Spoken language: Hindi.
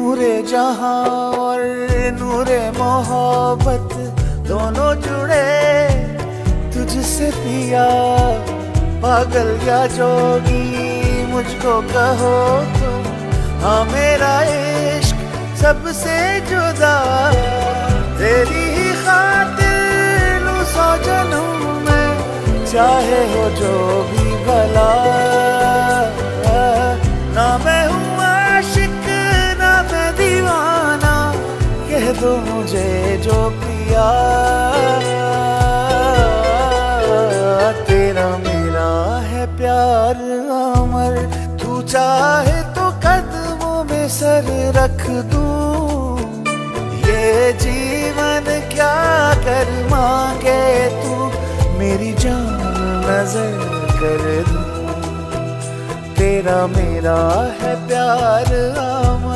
नूरे जहां और नूरे मोहब्बत दोनों जुड़े तुझसे पिया। पागल या जोगी मुझको कहो तुम, हाँ मेरा इश्क सबसे जुदा। तेरी ही खातिर लूं 100 जन्म में, चाहे हो जो भी भला। ना मैं हूँ आशिक ना मैं दीवाना, कह दो मुझे जो पिया। तेरा मेरा है प्यार अमर, तू चाहे तो कदमों में सर रख दूं। ये जीवन क्या कर मांगे तू, मेरी जान नजर कर दूं। तेरा मेरा है प्यार अमर।